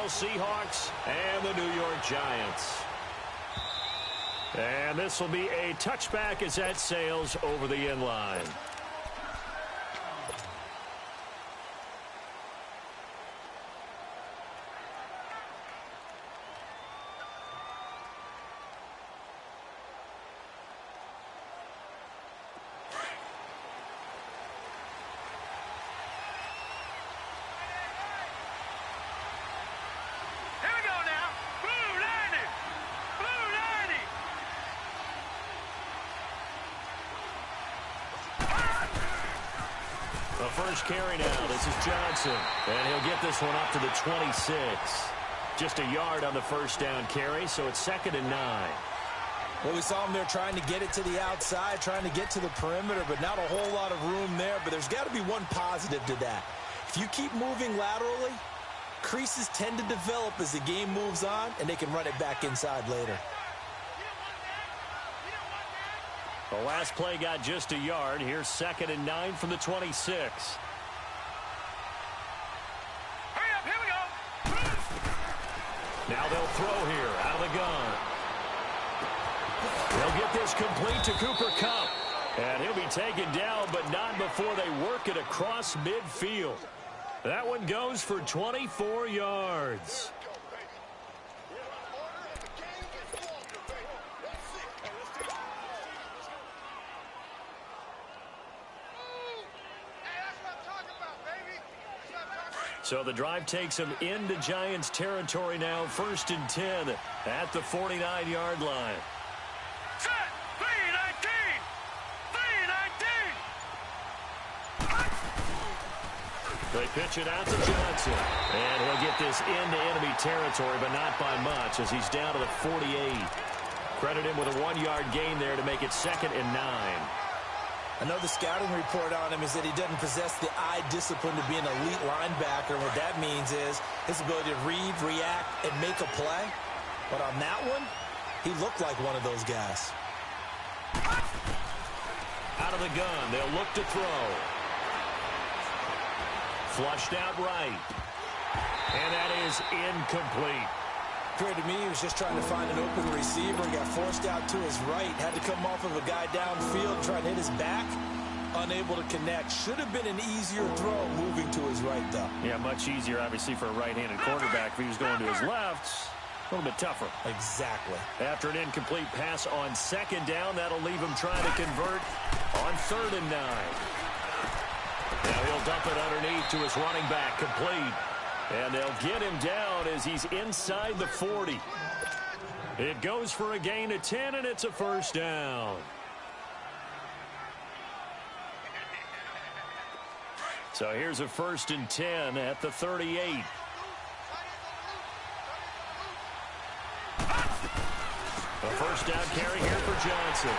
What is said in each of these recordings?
Seattle Seahawks and the New York Giants. And this will be a touchback as that sails over the end line. The first carry now. This is Johnson. And he'll get this one up to the 26. Just a yard on the first down carry, so it's 2nd and 9. Well, we saw him there trying to get it to the outside, trying to get to the perimeter, but not a whole lot of room there. But there's got to be one positive to that. If you keep moving laterally, creases tend to develop as the game moves on, and they can run it back inside later. The last play got just a yard. Here's 2nd and 9 from the 26. Hurry up, here we go. Now they'll throw here out of the gun. They'll get this complete to Cooper Kupp. And he'll be taken down, but not before they work it across midfield. That one goes for 24 yards. So the drive takes them into Giants territory now. 1st and 10 at the 49-yard line. Set, 3-19. 3-19. They pitch it out to Johnson. And he'll get this into enemy territory, but not by much as he's down to the 48. Credit him with a 1-yard gain there to make it 2nd and 9. Another scouting report on him is that he doesn't possess the eye discipline to be an elite linebacker. What that means is his ability to read, react, and make a play. But on that one, he looked like one of those guys. Out of the gun, they'll look to throw. Flushed out right. And that is incomplete. Appeared to me he was just trying to find an open receiver and got forced out to his right. Had to come off of a guy downfield, trying to hit his back. Unable to connect. Should have been an easier throw moving to his right, though. Yeah, much easier, obviously, for a right-handed quarterback. If he was going to his left, a little bit tougher. Exactly. After an incomplete pass on 2nd down, that'll leave him trying to convert on 3rd and 9. Now he'll dump it underneath to his running back, complete. And they'll get him down as he's inside the 40. It goes for a gain of 10, and it's a 1st down. So here's a 1st and 10 at the 38. A 1st down carry here for Johnson.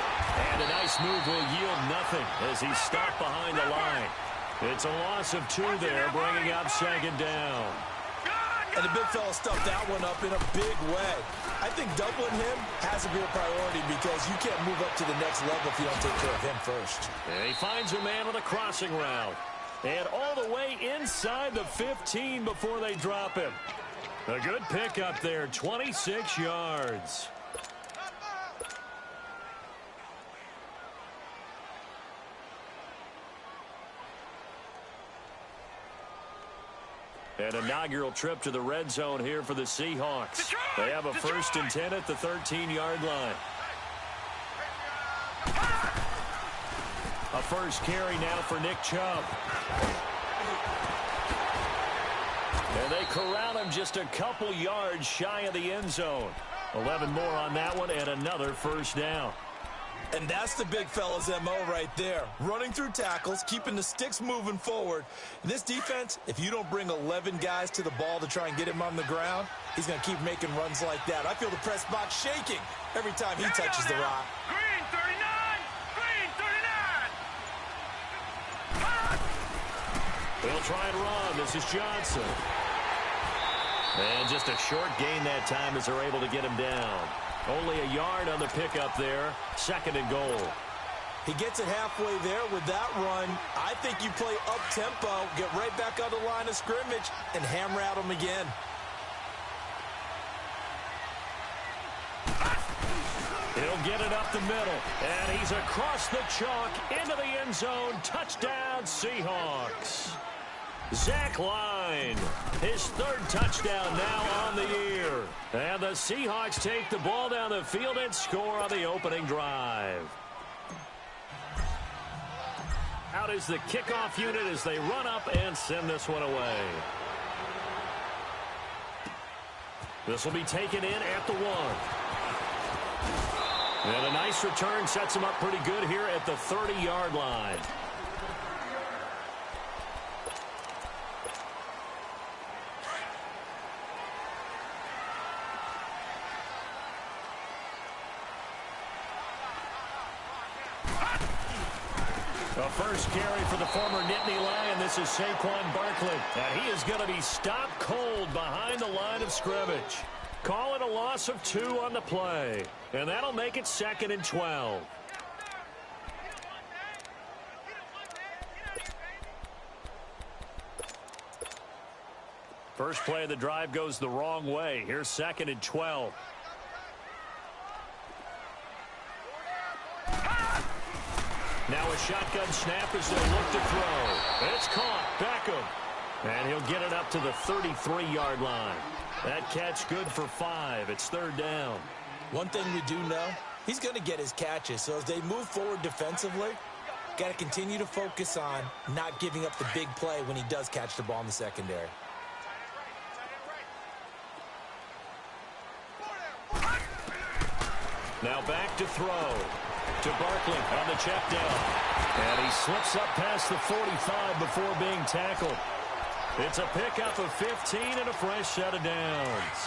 And a nice move will yield nothing as he's stopped behind the line. It's a loss of 2 there, bringing up 2nd down. And the big fella stuffed that one up in a big way. I think doubling him has to be a priority because you can't move up to the next level if you don't take care of him first. And he finds a man on the crossing route. And all the way inside the 15 before they drop him. A good pickup there, 26 yards. An inaugural trip to the red zone here for the Seahawks. They have a 1st and 10 at the 13-yard line. A first carry now for Nick Chubb. And they corral him just a couple yards shy of the end zone. 11 more on that one and another 1st down. And that's the big fella's MO right there. Running through tackles, keeping the sticks moving forward. In this defense, if you don't bring 11 guys to the ball to try and get him on the ground, he's going to keep making runs like that. I feel the press box shaking every time he touches the rock. Green 39! Green 39! They'll try and run. This is Johnson. And just a short gain that time as they're able to get him down. Only a yard on the pickup there. 2nd and goal. He gets it halfway there with that run. I think you play up-tempo, get right back on the line of scrimmage, and hammer at him again. get it up the middle. And he's across the chalk into the end zone. Touchdown, Seahawks. Zach Line, his third touchdown now on the year. And the Seahawks take the ball down the field and score on the opening drive. Out is the kickoff unit as they run up and send this one away. This will be taken in at the 1. And a nice return sets him up pretty good here at the 30-yard line. A first carry for the former Nittany Lion. This is Saquon Barkley. And he is going to be stopped cold behind the line of scrimmage. Call it a loss of 2 on the play. And that'll make it 2nd and 12. First play of the drive goes the wrong way. Here's 2nd and 12. Now a shotgun snap as they look to throw. It's caught. Beckham. And he'll get it up to the 33-yard line. That catch good for 5. It's 3rd down. One thing we do know, he's going to get his catches. So as they move forward defensively, got to continue to focus on not giving up the big play when he does catch the ball in the secondary. Now back to throw. To Barkley on the check down. And he slips up past the 45 before being tackled. It's a pickup of 15 and a fresh set of downs.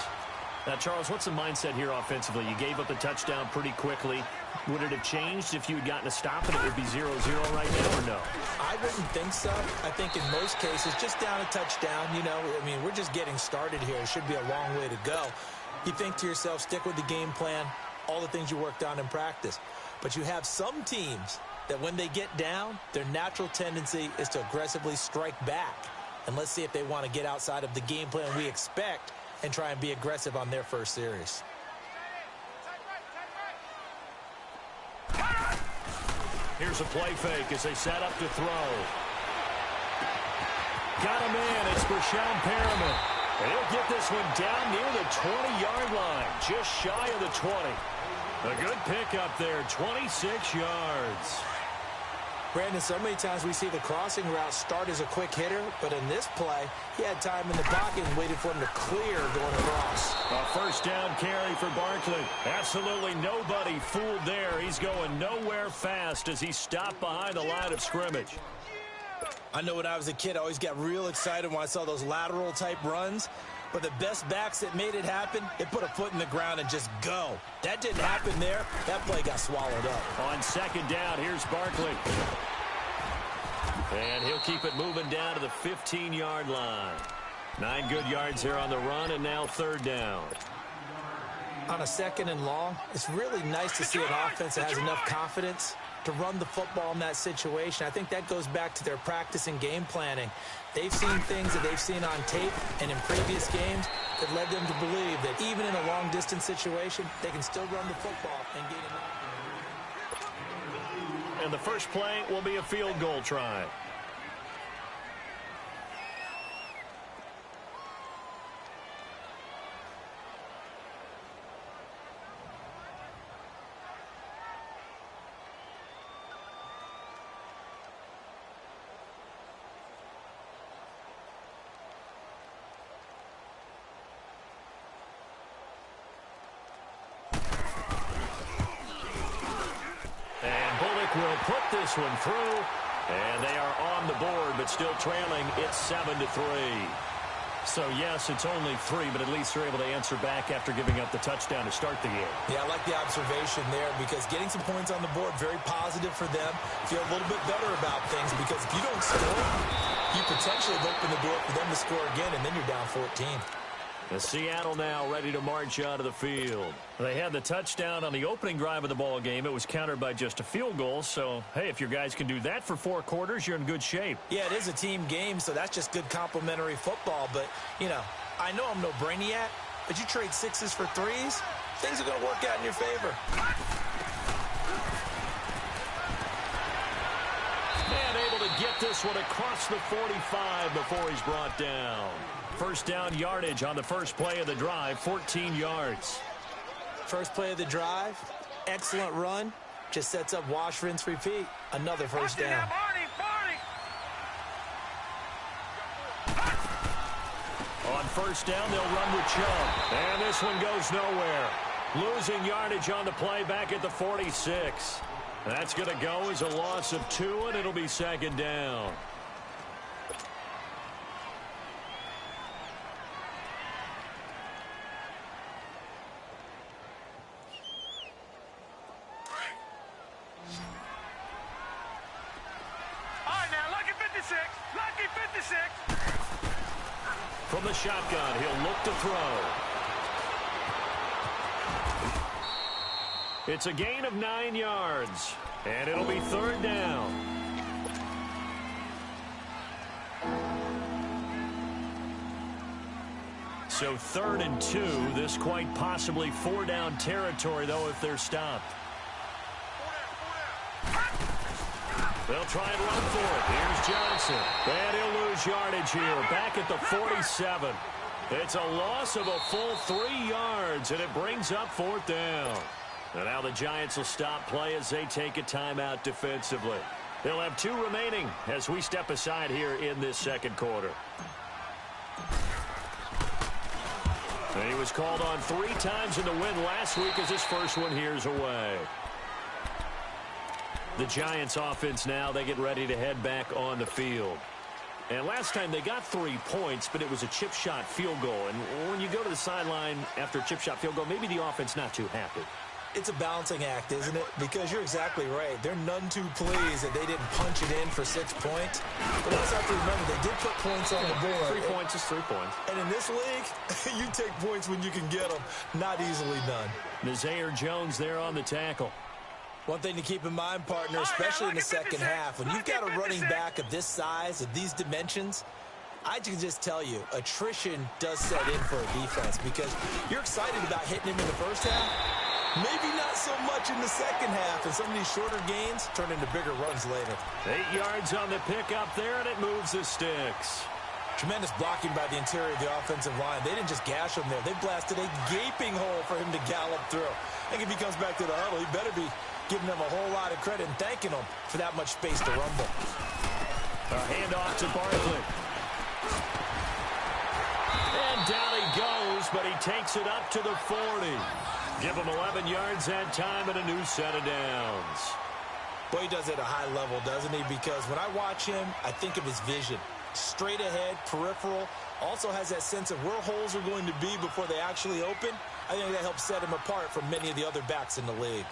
Now, Charles, what's the mindset here offensively? You gave up the touchdown pretty quickly. Would it have changed if you had gotten a stop and it would be 0-0 right now, or no? I wouldn't think so. I think in most cases, just down a touchdown, you know, I mean, we're just getting started here. It should be a long way to go. You think to yourself, stick with the game plan, all the things you worked on in practice. But you have some teams that when they get down, their natural tendency is to aggressively strike back. And let's see if they want to get outside of the game plan we expect and try and be aggressive on their first series. Here's a play fake as they set up to throw. Got him in. It's Brashon Perriman. And he'll get this one down near the 20-yard line, just shy of the 20. A good pickup there, 26 yards. Brandon, so many times we see the crossing route start as a quick hitter, but in this play, he had time in the pocket and waited for him to clear going across. A first down carry for Barkley. Absolutely nobody fooled there. He's going nowhere fast as he stopped behind the line of scrimmage. I know when I was a kid, I always got real excited when I saw those lateral-type runs. But the best backs that made it happen, they put a foot in the ground and just go. That didn't happen there. That play got swallowed up. On second down, here's Barkley. And he'll keep it moving down to the 15-yard line. 9 good yards here on the run, and now 3rd down. On a 2nd and long, it's really nice to see an offense that has enough confidence to run the football in that situation. I think that goes back to their practice and game planning. They've seen things that they've seen on tape and in previous games that led them to believe that even in a long-distance situation, they can still run the football and gain enough. And the first play will be a field goal try. Will put this one through, and they are on the board, but still trailing. It's 7-3. So, yes, it's only 3, but at least they're able to answer back after giving up the touchdown to start the game. Yeah, I like the observation there because getting some points on the board, very positive for them. Feel a little bit better about things because if you don't score, you potentially have opened the door for them to score again, and then you're down 14. The Seattle now ready to march out of the field. They had the touchdown on the opening drive of the ball game. It was countered by just a field goal. So, hey, if your guys can do that for 4 quarters, you're in good shape. Yeah, it is a team game, so that's just good complimentary football. But, you know, I know I'm no brainiac, but you trade 6s for 3s, things are going to work out in your favor. this one across the 45 before he's brought down. First down yardage on the first play of the drive, 14 yards. First play of the drive, excellent run. Just sets up wash, rinse, repeat. Another first down. On first down, they'll run with Chubb. And this one goes nowhere. Losing yardage on the play back at the 46. That's going to go as a loss of 2, and it'll be second down. All right, now, lucky 56. Lucky 56. From the shotgun, he'll look to throw. It's a gain of 9 yards, and it'll be third down. So 3rd and 2, this quite possibly 4-down territory, though, if they're stopped. They'll try and run for it. Here's Johnson. And he'll lose yardage here, back at the 47. It's a loss of a full 3 yards, and it brings up 4th down. And now the Giants will stop play as they take a timeout defensively. They'll have 2 remaining as we step aside here in this second quarter. And he was called on 3 times in the win last week as his first one here's away. The Giants offense now, they get ready to head back on the field. And last time they got 3 points, but it was a chip shot field goal. And when you go to the sideline after a chip shot field goal, maybe the offense not too happy. It's a balancing act, isn't it? Because you're exactly right. They're none too pleased that they didn't punch it in for 6 points. But also have to remember, they did put points on the board. 3 points is 3 points. And in this league, you take points when you can get them. Not easily done. Nazaire Jones there on the tackle. One thing to keep in mind, partner, especially in the second half, when you've got a running back of this size, of these dimensions, I can just tell you, attrition does set in for a defense because you're excited about hitting him in the first half. Maybe not so much in the second half, and some of these shorter gains turn into bigger runs later. 8 yards on the pickup there, and it moves the sticks. Tremendous blocking by the interior of the offensive line. They didn't just gash him there. They blasted a gaping hole for him to gallop through. I think if he comes back to the huddle, he better be giving them a whole lot of credit and thanking them for that much space to rumble. A handoff to Barkley. And down he goes, but he takes it up to the 40. Give him 11 yards that time and a new set of downs. Boy, he does it at a high level, doesn't he? Because when I watch him, I think of his vision. Straight ahead, peripheral. Also has that sense of where holes are going to be before they actually open. I think that helps set him apart from many of the other backs in the league.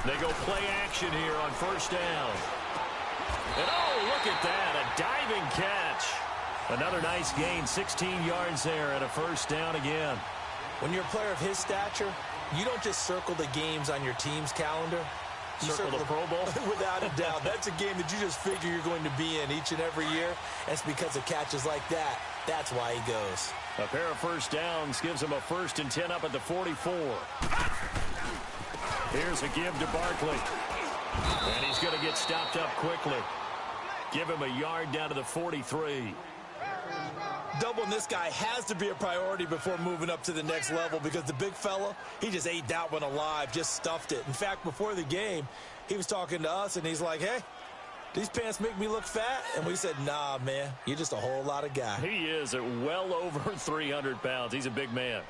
They go play action here on first down. And oh, look at that, a diving catch. Another nice gain, 16 yards there and a first down again. When you're a player of his stature, you don't just circle the games on your team's calendar. You circle the Pro Bowl? Without a doubt. That's a game that you just figure you're going to be in each and every year. And it's because of catches like that. That's why he goes. A pair of first downs gives him a 1st and 10 up at the 44. Here's a give to Barkley. And he's going to get stopped up quickly. Give him a yard down to the 43. Doubling this guy has to be a priority before moving up to the next level because the big fella, he just ate that one alive, just stuffed it. In fact, before the game, he was talking to us, and he's like, hey, these pants make me look fat? And we said, nah, man, you're just a whole lot of guy. He is at well over 300 pounds. He's a big man.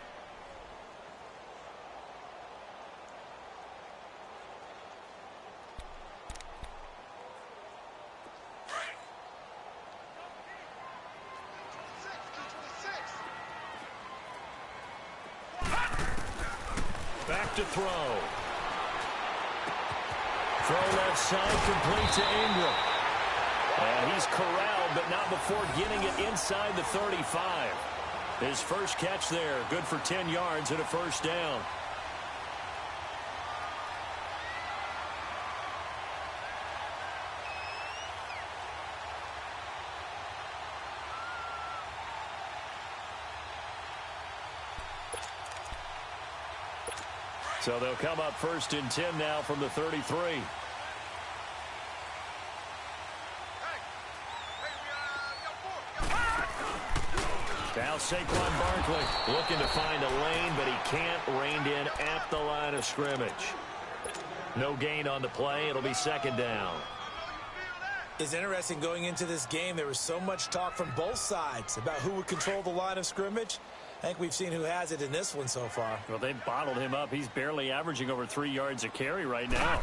Back to throw. Throw left side, complete to Ingram. And he's corralled, but not before getting it inside the 35. His first catch there, good for 10 yards and a first down. So they'll come up 1st and 10 now from the 33. Now Saquon Barkley looking to find a lane, but he can't. Reined in at the line of scrimmage. No gain on the play. It'll be 2nd down. It's interesting going into this game. There was so much talk from both sides about who would control the line of scrimmage. I think we've seen who has it in this one so far. Well, they've bottled him up. He's barely averaging over 3 yards a carry right now.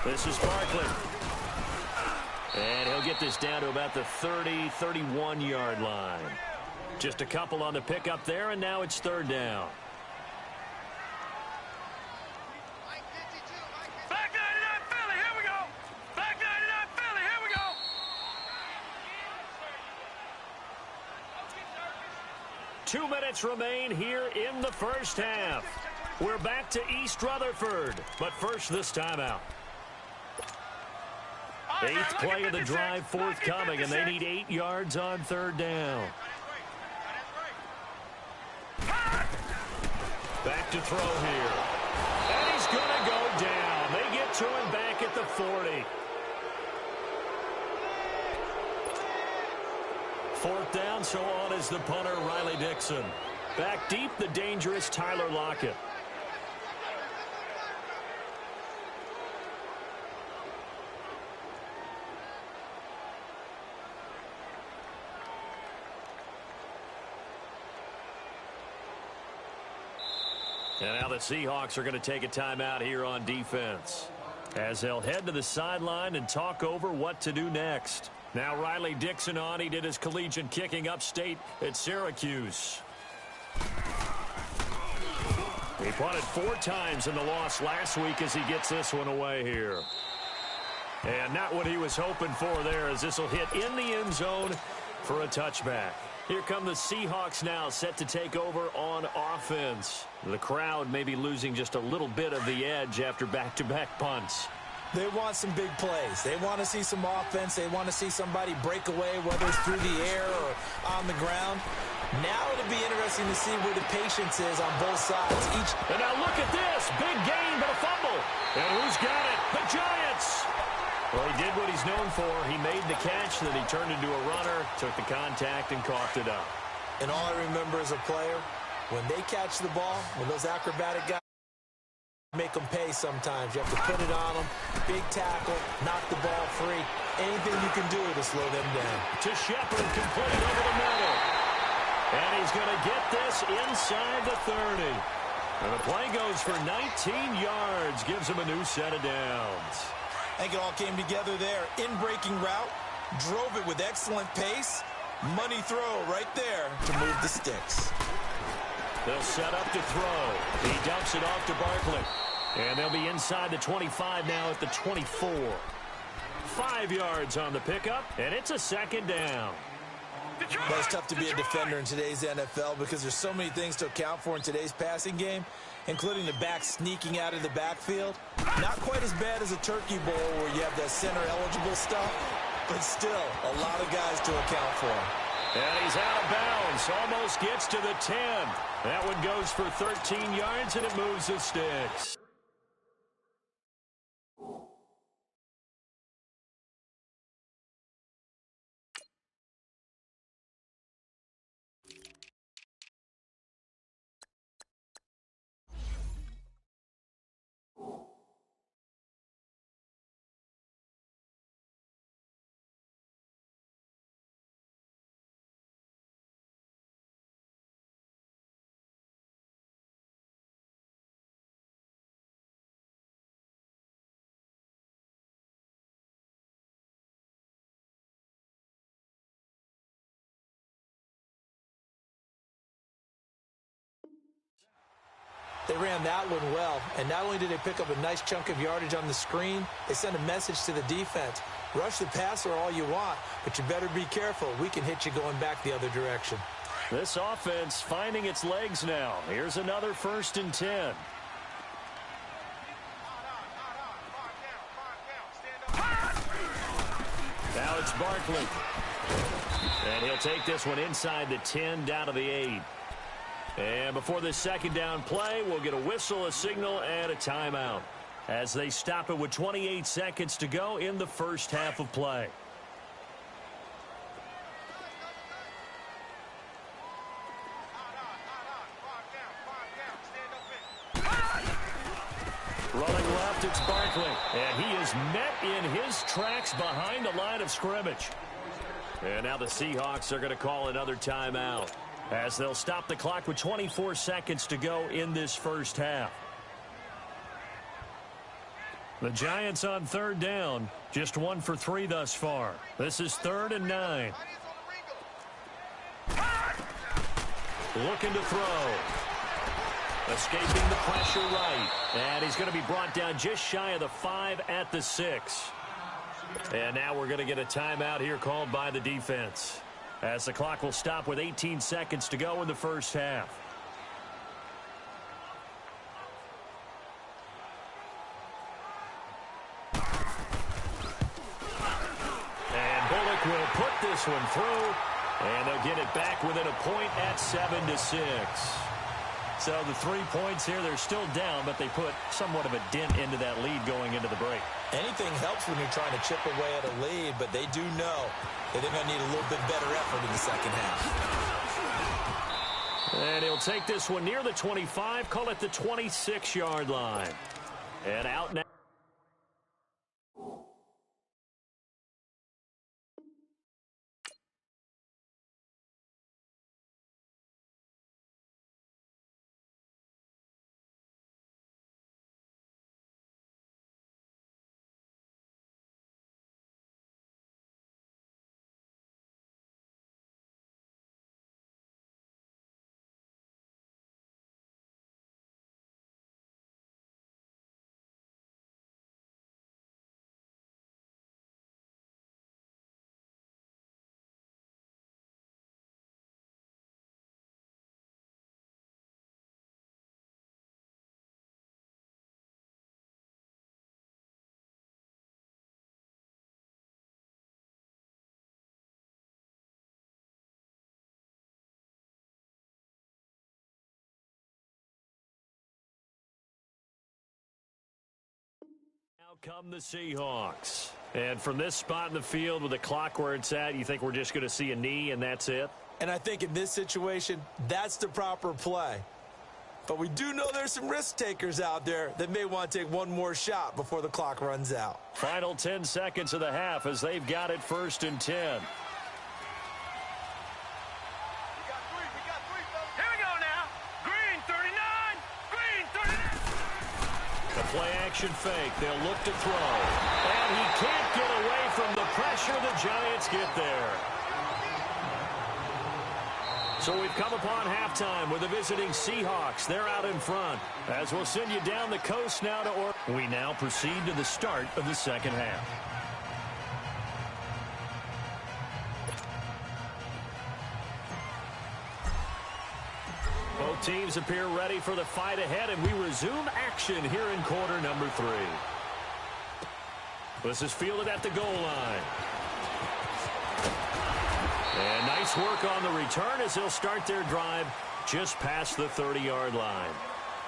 This is Barkley. And he'll get this down to about the 30, 31-yard line. Just a couple on the pickup there, and now it's 3rd down. Back 99 Philly, here we go. Back 99 Philly, here we go. 2 minutes remain here in the first half. We're back to East Rutherford, but first this timeout. 8th play of the drive forthcoming, and they need 8 yards on 3rd down. Back to throw here. And he's going to go down. They get to him back at the 40. 4th down, so on is the punter, Riley Dixon. Back deep, the dangerous Tyler Lockett. And now the Seahawks are going to take a timeout here on defense, as they'll head to the sideline and talk over what to do next. Now Riley Dixon on. He did his collegiate kicking upstate at Syracuse. He punted 4 times in the loss last week as he gets this one away here. And not what he was hoping for there, as this will hit in the end zone for a touchback. Here come the Seahawks now, set to take over on offense. The crowd may be losing just a little bit of the edge after back-to-back punts. They want some big plays. They want to see some offense. They want to see somebody break away, whether it's through the air or on the ground. Now it'll be interesting to see where the patience is on both sides. And now look at this. Big gain, but a fumble. And who's got it? The Giants. Well, he did what he's known for. He made the catch, then he turned into a runner, took the contact, and coughed it up. And all I remember as a player, when they catch the ball, when those acrobatic guys make them pay sometimes. You have to put it on them, big tackle, knock the ball free. Anything you can do to slow them down. To Shepard, complete over the middle. And he's going to get this inside the 30. And the play goes for 19 yards, gives him a new set of downs. I think it all came together there. In-breaking route, drove it with excellent pace. Money throw right there to move the sticks. They'll set up to throw. He dumps it off to Barkley. And they'll be inside the 25 now at the 24. 5 yards on the pickup, and it's a 2nd down. But it's tough to be a defender in today's NFL because there's so many things to account for in today's passing game, including the back sneaking out of the backfield. Not quite as bad as a turkey bowl where you have that center-eligible stuff, but still a lot of guys to account for. And he's out of bounds, almost gets to the 10. That one goes for 13 yards, and it moves the sticks. They ran that one well, and not only did they pick up a nice chunk of yardage on the screen, they sent a message to the defense. Rush the passer all you want, but you better be careful. We can hit you going back the other direction. This offense finding its legs now. Here's another 1st and 10. Now it's Barkley. And he'll take this one inside the 10 down to the 8. And before this second down play, we'll get a whistle, a signal, and a timeout as they stop it with 28 seconds to go in the first half of play. Running left, it's Barkley. And he is met in his tracks behind the line of scrimmage. And now the Seahawks are going to call another timeout as they'll stop the clock with 24 seconds to go in this first half. The Giants on third down, just 1 for 3 thus far. This is 3rd and 9. Looking to throw. Escaping the pressure right. And he's going to be brought down just shy of the 5 at the 6. And now we're going to get a timeout here called by the defense, as the clock will stop with 18 seconds to go in the first half. And Bullock will put this one through, and they'll get it back within a point at 7-6. So the 3 points here, they're still down, but they put somewhat of a dent into that lead going into the break. Anything helps when you're trying to chip away at a lead, but they do know that they're going to need a little bit better effort in the second half. And he'll take this one near the 25, call it the 26-yard line. And out now. Come the Seahawks. And from this spot in the field with the clock where it's at, you think we're just going to see a knee and that's it? And I think in this situation, that's the proper play. But we do know there's some risk takers out there that may want to take one more shot before the clock runs out. Final 10 seconds of the half as they've got it 1st and 10. Here we go now. Green 39. Green 39. The play-action fake. They'll look to throw. And he can't get away from the pressure. The Giants get there. So we've come upon halftime with the visiting Seahawks. They're out in front. As we'll send you down the coast now to Oregon. We now proceed to the start of the second half. Both teams appear ready for the fight ahead, and we resume action here in quarter number 3. This is fielded at the goal line. And nice work on the return as they'll start their drive just past the 30-yard line.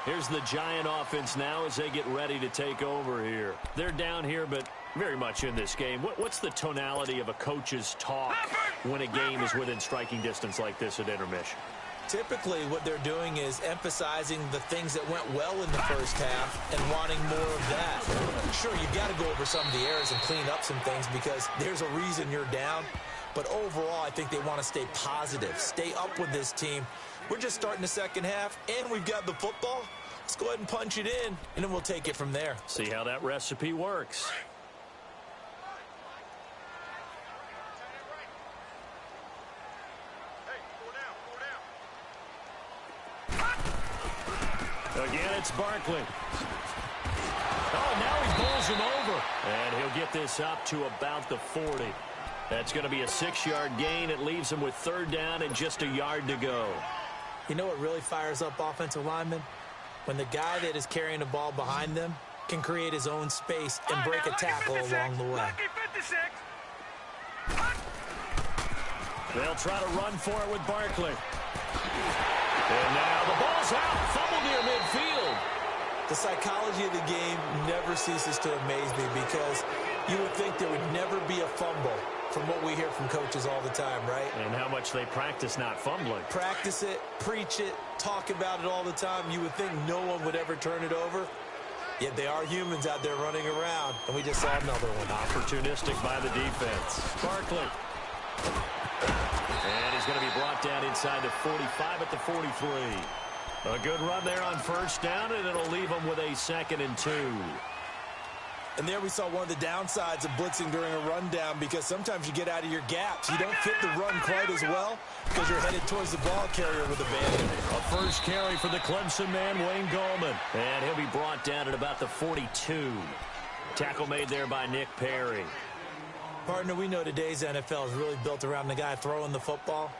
Here's the Giant offense now as they get ready to take over here. They're down here, but very much in this game. What's the tonality of a coach's talk when a game is within striking distance like this at intermission? Typically, what they're doing is emphasizing the things that went well in the first half and wanting more of that. Sure, you've got to go over some of the errors and clean up some things because there's a reason you're down. But overall, I think they want to stay positive, stay up with this team. We're just starting the second half, and we've got the football. Let's go ahead and punch it in, and then we'll take it from there. See how that recipe works. Again, it's Barkley. Oh, now he bowls him over. And he'll get this up to about the 40. That's going to be a 6-yard gain. It leaves him with 3rd down and just a yard to go. You know what really fires up offensive linemen? When the guy that is carrying the ball behind them can create his own space and break a tackle along the way. They'll try to run for it with Barkley. And now the ball's out. Fumble near midfield. The psychology of the game never ceases to amaze me because you would think there would never be a fumble from what we hear from coaches all the time, right? And how much they practice not fumbling. Practice it, preach it, talk about it all the time. You would think no one would ever turn it over. Yet they are humans out there running around, and we just saw another one. Opportunistic by the defense. Barkley. And he's going to be brought down inside the 45 at the 43. A good run there on first down, and it'll leave them with a 2nd and 2. And there we saw one of the downsides of blitzing during a rundown because sometimes you get out of your gaps. You don't fit the run quite as well because you're headed towards the ball carrier with abandon. A first carry for the Clemson man, Wayne Gallman. And he'll be brought down at about the 42. Tackle made there by Nick Perry. Partner, we know today's NFL is really built around the guy throwing the football.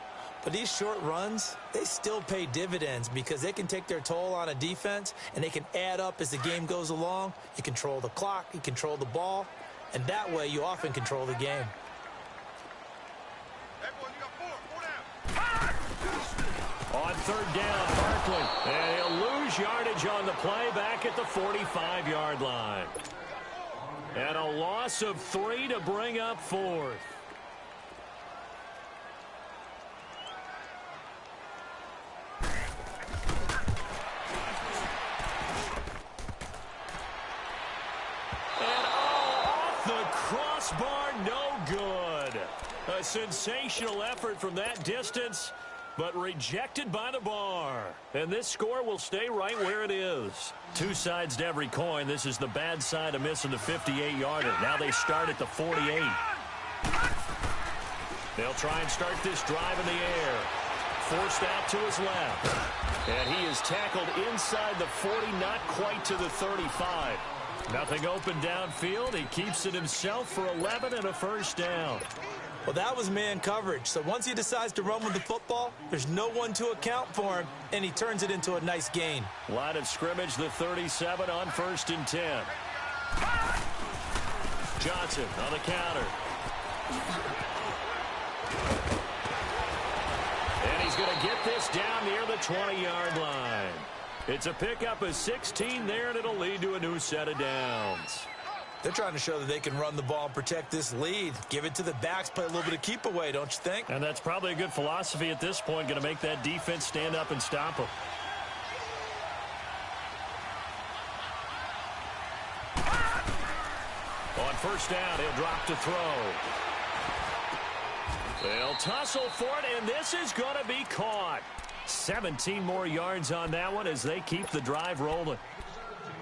But these short runs, they still pay dividends because they can take their toll on a defense and they can add up as the game goes along. You control the clock, you control the ball, and that way you often control the game. On third down, Barkley. And he'll lose yardage on the play back at the 45-yard line. And a loss of 3 to bring up 4th. Crossbar, no good. A sensational effort from that distance, but rejected by the bar. And this score will stay right where it is. Two sides to every coin. This is the bad side of missing the 58-yarder. Now they start at the 48. They'll try and start this drive in the air. Forced out to his left. And he is tackled inside the 40, not quite to the 35. Nothing open downfield. He keeps it himself for 11 and a first down. Well, that was man coverage. So once he decides to run with the football, there's no one to account for him, and he turns it into a nice gain. Line of scrimmage, the 37 on 1st and 10. Johnson on the counter. And he's going to get this down near the 20-yard line. It's a pickup of 16 there, and it'll lead to a new set of downs. They're trying to show that they can run the ball and protect this lead. Give it to the backs, play a little bit of keep away, don't you think? And that's probably a good philosophy at this point, going to make that defense stand up and stop them. On first down, he'll drop to throw. They'll tussle for it, and this is going to be caught. 17 more yards on that one as they keep the drive rolling.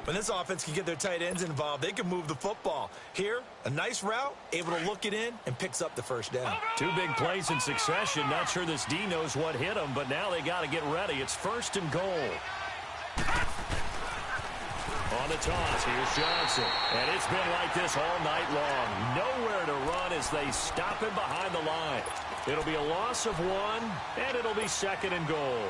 When this offense can get their tight ends involved, they can move the football. Here, a nice route, able to look it in, and picks up the first down. Two big plays in succession. Not sure this D knows what hit him, but now they got to get ready. It's 1st and goal. On the toss, here's Johnson. And it's been like this all night long. Nowhere to run as they stop him behind the line. It'll be a loss of 1, and it'll be 2nd and goal.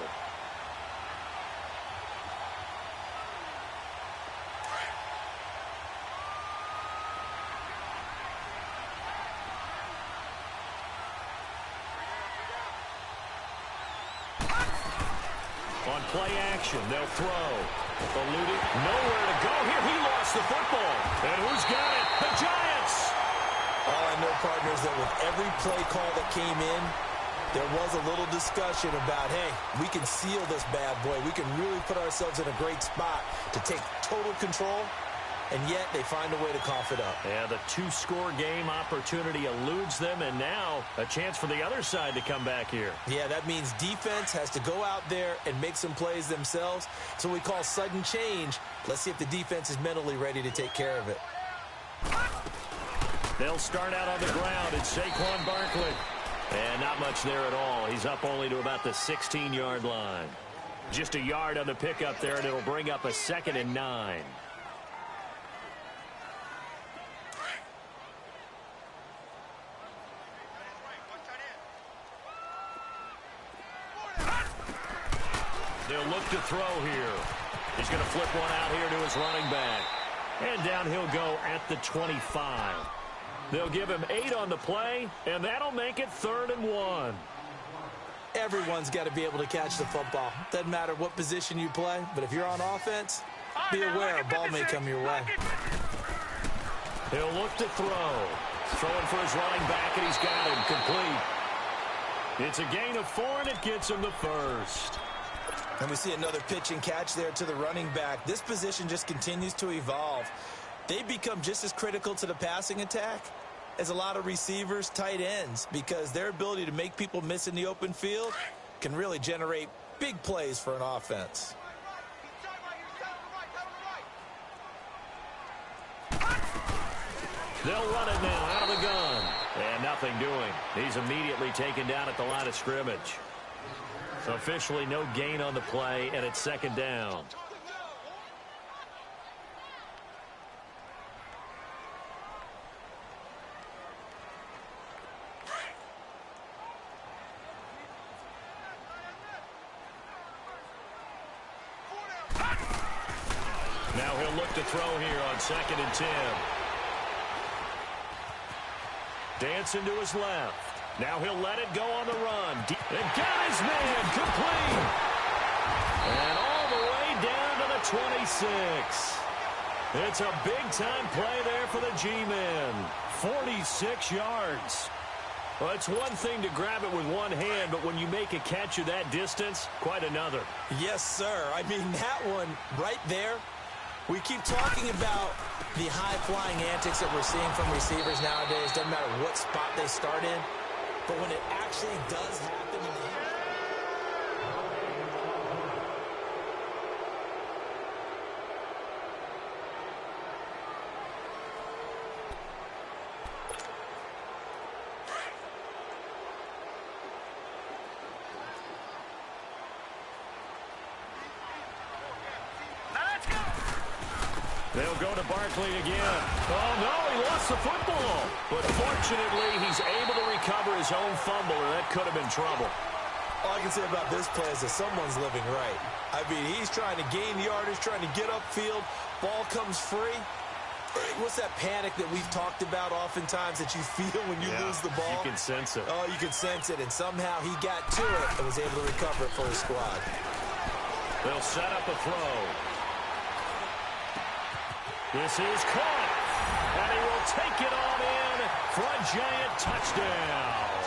On play action, they'll throw. Eluding, nowhere to go here. He lost the football. And who's got it? The Giants! All I know, partners, that with every play call that came in, there was a little discussion about, hey, we can seal this bad boy. We can really put ourselves in a great spot to take total control, and yet they find a way to cough it up. Yeah, the 2-score game opportunity eludes them, and now a chance for the other side to come back here. Yeah, that means defense has to go out there and make some plays themselves. It's what we call sudden change. Let's see if the defense is mentally ready to take care of it. They'll start out on the ground. It's Saquon Barkley. And not much there at all. He's up only to about the 16-yard line. Just a yard on the pickup there, and it'll bring up a 2nd and 9. They'll look to throw here. He's going to flip one out here to his running back. And down he'll go at the 25. They'll give him 8 on the play, and that'll make it 3rd and 1. Everyone's got to be able to catch the football. Doesn't matter what position you play, but if you're on offense, be aware a ball may come your way. He'll look to throw. Throwing for his running back, and he's got him complete. It's a gain of 4, and it gets him the first. And we see another pitch and catch there to the running back. This position just continues to evolve. They become just as critical to the passing attack as a lot of receivers, tight ends, because their ability to make people miss in the open field can really generate big plays for an offense. They'll run it now out of the gun. And nothing doing. He's immediately taken down at the line of scrimmage. So officially no gain on the play, and it's second down. Now he'll look to throw here on 2nd and 10. Dancing to his left. Now he'll let it go on the run. And got his man complete. And all the way down to the 26. It's a big-time play there for the G-men. 46 yards. Well, it's one thing to grab it with one hand, but when you make a catch of that distance, quite another. Yes, sir. I mean, that one right there. We keep talking about the high-flying antics that we're seeing from receivers nowadays. Doesn't matter what spot they start in. But when it actually does happen in the They'll go to Barkley again. Oh, no, he lost the football. But fortunately, he's able to recover his own fumble, or that could have been trouble. All I can say about this play is that someone's living right. I mean, he's trying to gain yardage, trying to get upfield. Ball comes free. What's that panic that we've talked about oftentimes that you feel when you lose the ball? You can sense it. Oh, you can sense it. And somehow he got to it and was able to recover it for his squad. They'll set up a throw. This is caught, and he will take it on in for a giant touchdown.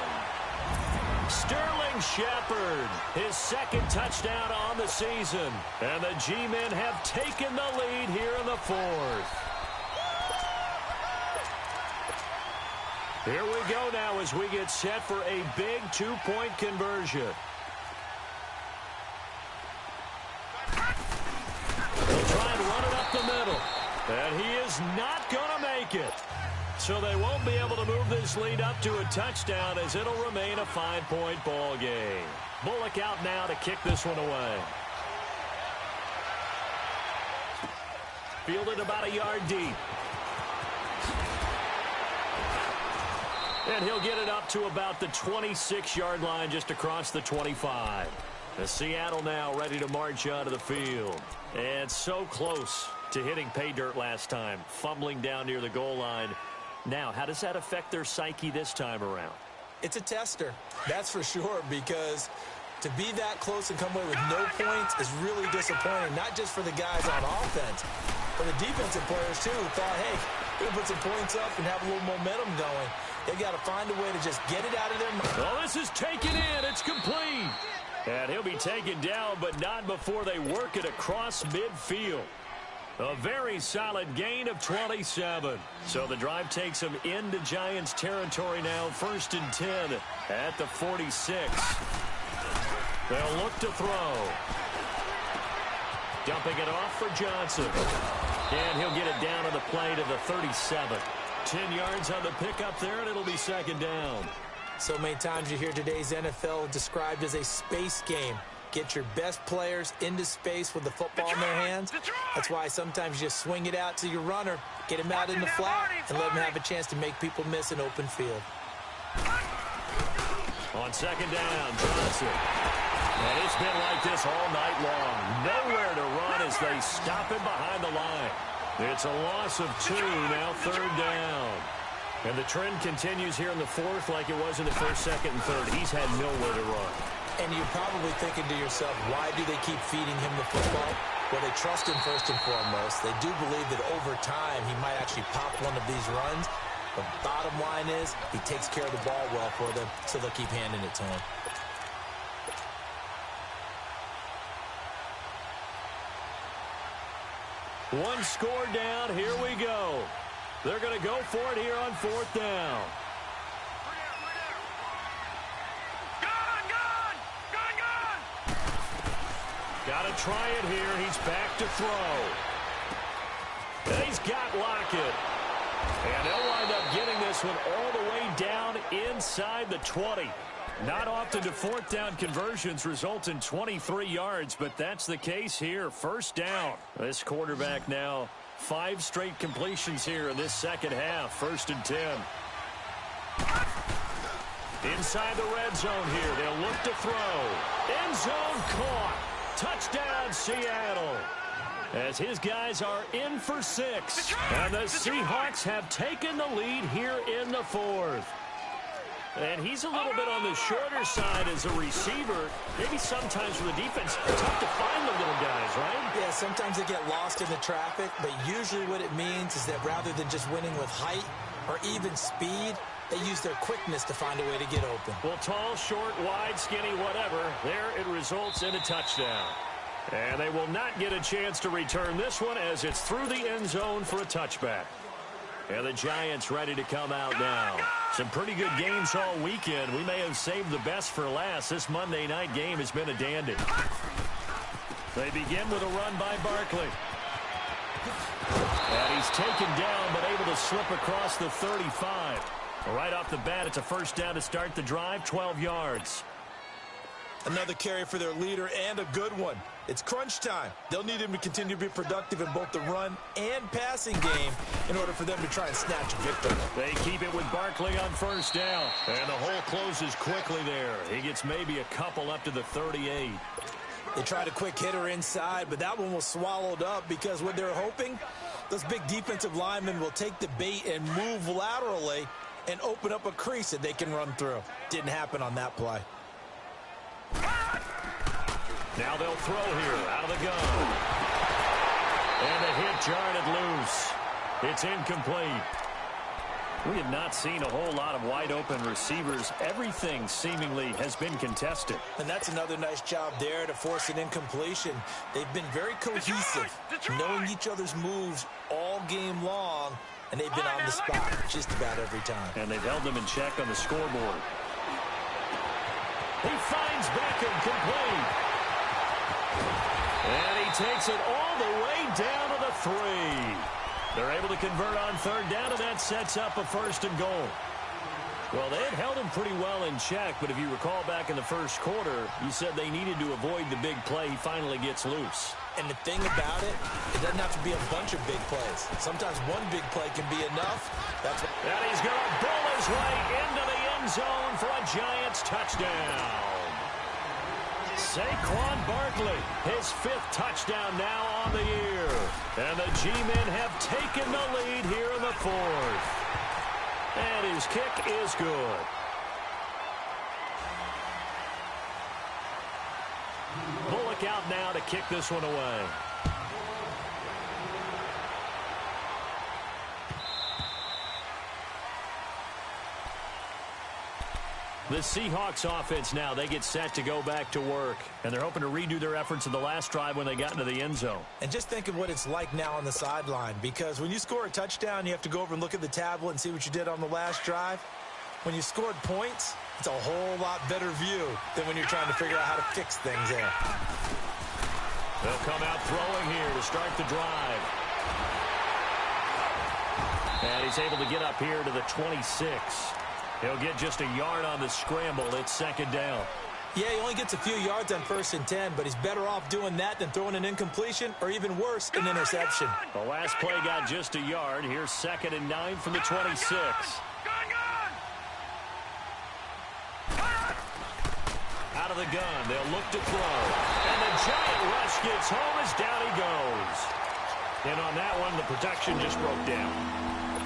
Sterling Shepard, his second touchdown on the season, and the G-men have taken the lead here in the 4th. Here we go now as we get set for a big 2-point conversion. They'll try and run it up the middle. And he is not going to make it. So they won't be able to move this lead up to a touchdown as it'll remain a 5-point ball game. Bullock out now to kick this one away. Fielded about a yard deep. And he'll get it up to about the 26-yard line just across the 25. The Seattle now ready to march onto the field. And so close to hitting pay dirt last time, fumbling down near the goal line. Now, how does that affect their psyche this time around? It's a tester, that's for sure, because to be that close and come away with no points is really disappointing, not just for the guys on offense, but the defensive players, too, who thought, hey, we're going to put some points up and have a little momentum going. They've got to find a way to just get it out of their mind. Well, this is taken in. It's complete. And he'll be taken down, but not before they work it across midfield. A very solid gain of 27. So the drive takes them into Giants territory now. 1st and 10 at the 46. They'll look to throw. Dumping it off for Johnson. And he'll get it down on the play to the 37. 10 yards on the pickup there, and it'll be 2nd down. So many times you hear today's NFL described as a space game. Get your best players into space with the football in their hands. That's why sometimes you just swing it out to your runner, get him out in the flat, and let him have a chance to make people miss an open field. On 2nd down, Johnson. And it's been like this all night long. Nowhere to run as they stop him behind the line. It's a loss of 2, now 3rd down. And the trend continues here in the 4th like it was in the 1st, 2nd, and 3rd. He's had nowhere to run. And you're probably thinking to yourself, why do they keep feeding him the football? Well, they trust him first and foremost. They do believe that over time he might actually pop one of these runs. But bottom line is he takes care of the ball well for them, so they'll keep handing it to him. One score down. Here we go. They're going to go for it here on fourth down. Got to try it here. He's back to throw. And he's got Lockett. And they'll wind up getting this one all the way down inside the 20. Not often do fourth down conversions result in 23 yards, but that's the case here. First down. This quarterback now 5 straight completions here in this second half. 1st and 10. Inside the red zone here. They'll look to throw. End zone caught. Touchdown, Seattle. As his guys are in for 6. And the Seahawks have taken the lead here in the 4th. And he's a little bit on the shorter side as a receiver. Maybe sometimes for the defense, it's tough to find the little guys, right? Yeah, sometimes they get lost in the traffic, but usually what it means is that rather than just winning with height or even speed, they use their quickness to find a way to get open. Well, tall, short, wide, skinny, whatever, there it results in a touchdown. And they will not get a chance to return this one as it's through the end zone for a touchback. And the Giants ready to come out now. Some pretty good games all weekend. We may have saved the best for last. This Monday night game has been a dandy. They begin with a run by Barkley. And he's taken down but able to slip across the 35. Right off the bat, it's a first down to start the drive, 12 yards. Another carry for their leader and a good one. It's crunch time. They'll need him to continue to be productive in both the run and passing game in order for them to try and snatch a victory. They keep it with Barkley on first down. And the hole closes quickly there. He gets maybe a couple up to the 38. They tried a quick hitter inside, but that one was swallowed up because what they're hoping, those big defensive linemen will take the bait and move laterally and open up a crease that they can run through. Didn't happen on that play. Now they'll throw here out of the gun. And the hit jarred loose. It's incomplete. We have not seen a whole lot of wide open receivers. Everything seemingly has been contested. And that's another nice job there to force an incompletion. They've been very cohesive, knowing each other's moves all game long, and they've been on the spot just about every time. And they've held them in check on the scoreboard. He finds Beckham complete. And he takes it all the way down to the 3. They're able to convert on third down, and that sets up a 1st and goal. Well, they had held him pretty well in check, but if you recall back in the first quarter, you said they needed to avoid the big play. He finally gets loose. And the thing about it, it doesn't have to be a bunch of big plays. Sometimes one big play can be enough. And he's going to bull his way into the end zone for a Giants touchdown. Saquon Barkley, his 5th touchdown now on the year. And the G-men have taken the lead here in the 4th. And his kick is good. Bullock out now to kick this one away. The Seahawks offense now, they get set to go back to work. And they're hoping to redo their efforts in the last drive when they got into the end zone. And just think of what it's like now on the sideline. Because when you score a touchdown, you have to go over and look at the tablet and see what you did on the last drive. When you scored points, it's a whole lot better view than when you're trying to figure out how to fix things there. They'll come out throwing here to start the drive. And he's able to get up here to the 26. He'll get just a yard on the scramble. It's 2nd down. Yeah, he only gets a few yards on 1st and 10, but he's better off doing that than throwing an incompletion or even worse, an interception. The last play got just a yard. Here's 2nd and 9 from the 26. Out of the gun, they'll look to throw. And the giant rush gets home as down he goes. And on that one, the protection just broke down.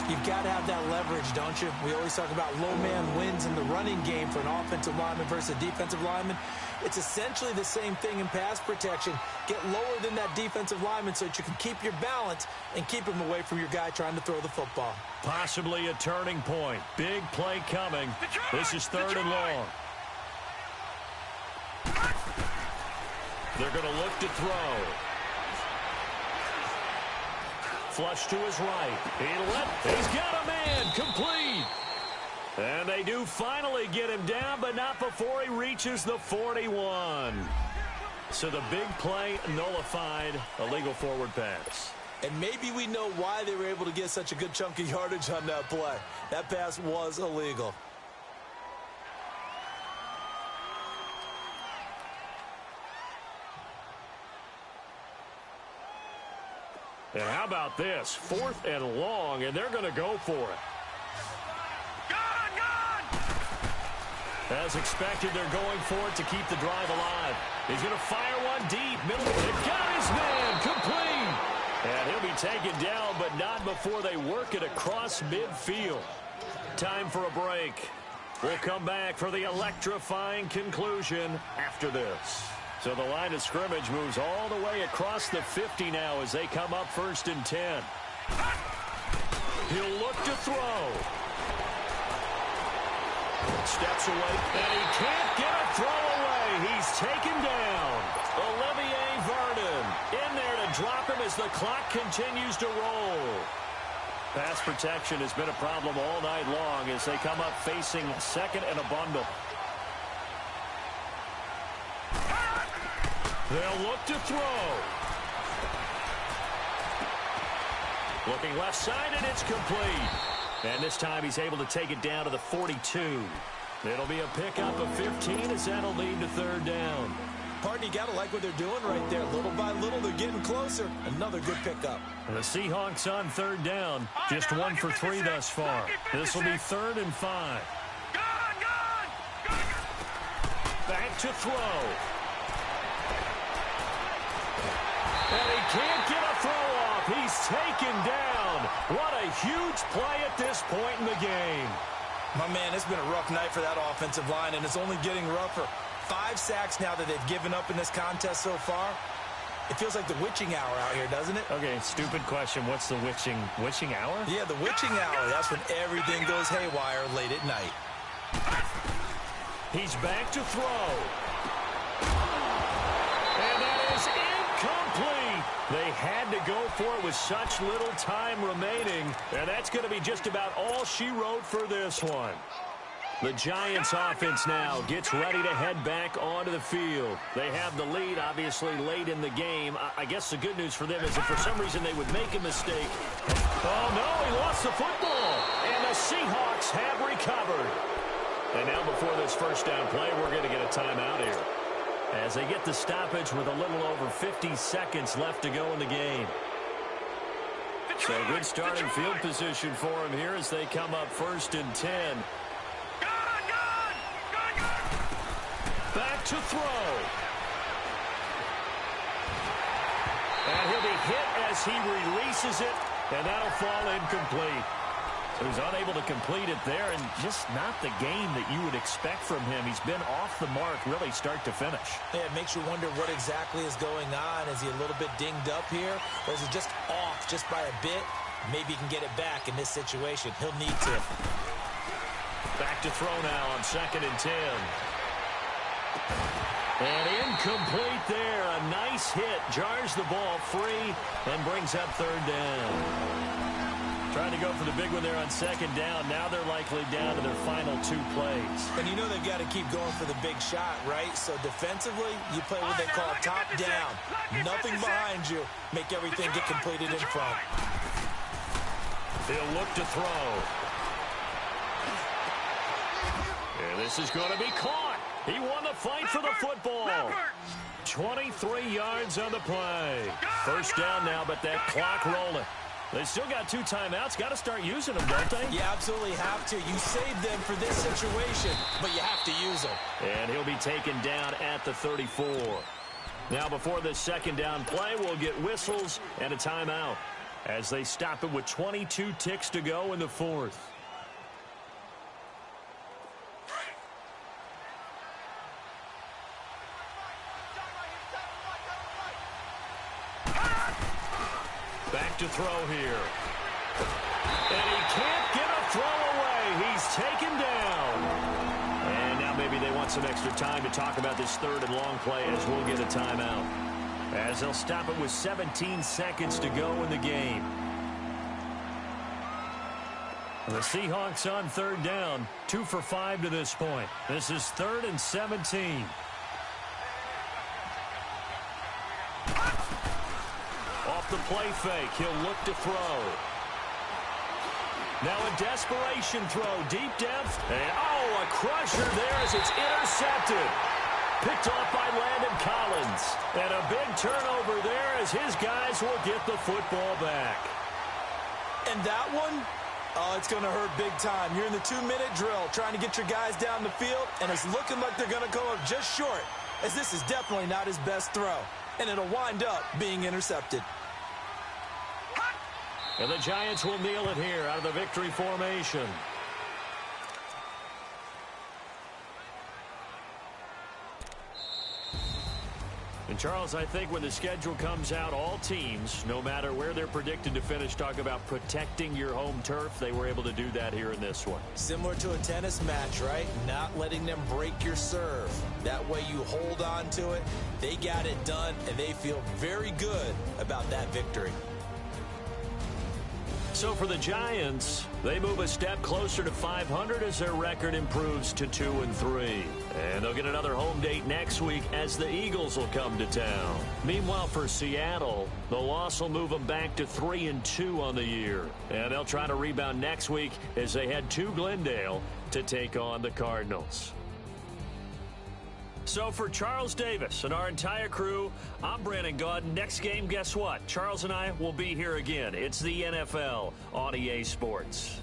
You've got to have that leverage, don't you? We always talk about low man wins in the running game for an offensive lineman versus a defensive lineman. It's essentially the same thing in pass protection. Get lower than that defensive lineman so that you can keep your balance and keep him away from your guy trying to throw the football. Possibly a turning point. Big play coming. This is third and long. They're going to look to throw. Flush to his right. He's got a man. Complete. And they do finally get him down, but not before he reaches the 41. So the big play nullified, a legal forward pass. And maybe we know why they were able to get such a good chunk of yardage on that play. That pass was illegal. And how about this? 4th and long, and they're going to go for it. As expected, they're going for it to keep the drive alive. He's going to fire one deep. Middle. They've got his man. Complete. And he'll be taken down, but not before they work it across midfield. Time for a break. We'll come back for the electrifying conclusion after this. So the line of scrimmage moves all the way across the 50 now as they come up 1st and 10. He'll look to throw. Steps away, and he can't get a throw away. He's taken down. Olivier Vernon in there to drop him as the clock continues to roll. Pass protection has been a problem all night long as they come up facing 2nd and a bundle. They'll look to throw. Looking left side, and it's complete. And this time he's able to take it down to the 42. It'll be a pickup of 15 as that'll lead to 3rd down. Partner, you got to like what they're doing right there. Little by little, they're getting closer. Another good pickup. And the Seahawks on 3rd down. Just 1 for 3 thus far. This will be 3rd and 5. Back to throw. And he can't get a throw off. He's taken down. What a huge play at this point in the game. My man, it's been a rough night for that offensive line, and it's only getting rougher. 5 sacks now that they've given up in this contest so far. It feels like the witching hour out here, doesn't it? Okay, stupid question. What's the witching hour? Yeah, the witching hour. That's when everything goes haywire late at night. He's back to throw. And that is incomplete. They had to go for it with such little time remaining. And that's going to be just about all she wrote for this one. The Giants offense now gets ready to head back onto the field. They have the lead, obviously, late in the game. I guess the good news for them is if for some reason they would make a mistake. Oh, no, he lost the football. And the Seahawks have recovered. And now before this first down play, we're going to get a timeout here, as they get the stoppage with a little over 50 seconds left to go in the game. So good starting field position for him here as they come up 1st and 10. Back to throw. And he'll be hit as he releases it, and that'll fall incomplete. So he's unable to complete it there, and just not the game that you would expect from him. He's been off the mark really start to finish. Yeah, it makes you wonder what exactly is going on. Is he a little bit dinged up here, or is he just off just by a bit? Maybe he can get it back in this situation. He'll need to. Back to throw now on 2nd and 10. And incomplete there. A nice hit. Jars the ball free and brings up 3rd down. Trying to go for the big one there on 2nd down. Now they're likely down to their final 2 plays. And you know they've got to keep going for the big shot, right? So defensively, you play what they call top down. Nothing behind you. Make everything get completed in front. He'll look to throw. And this is going to be caught. He won the fight for the football. 23 yards on the play. First down now, but that clock rolling. They still got 2 timeouts. Got to start using them, don't they? You absolutely have to. You save them for this situation, but you have to use them. And he'll be taken down at the 34. Now, before this 2nd down play, we'll get whistles and a timeout. as they stop it with 22 ticks to go in the fourth. Back to throw here. And he can't get a throw away. He's taken down. And now maybe they want some extra time to talk about this third and long play as we'll get a timeout. As they'll stop it with 17 seconds to go in the game. The Seahawks on third down, 2 for 5 to this point. This is 3rd and 17. Off the play fake, he'll look to throw. Now a desperation throw, deep depth, and a crusher there as it's intercepted. Picked off by Landon Collins. And a big turnover there as his guys will get the football back. And that one, it's going to hurt big time. You're in the 2-minute drill trying to get your guys down the field, and it's looking like they're going to come up just short, as this is definitely not his best throw. And it'll wind up being intercepted. And the Giants will kneel it here out of the victory formation. And, Charles, I think when the schedule comes out, all teams, no matter where they're predicted to finish, talk about protecting your home turf. They were able to do that here in this one. Similar to a tennis match, right? Not letting them break your serve. That way you hold on to it. They got it done, and they feel very good about that victory. So for the Giants, they move a step closer to 500 as their record improves to 2-3. And they'll get another home date next week as the Eagles will come to town. Meanwhile, for Seattle, the loss will move them back to 3-2 on the year. And they'll try to rebound next week as they head to Glendale to take on the Cardinals. So for Charles Davis and our entire crew, I'm Brandon Gaudin. Next game, guess what? Charles and I will be here again. It's the NFL on EA Sports.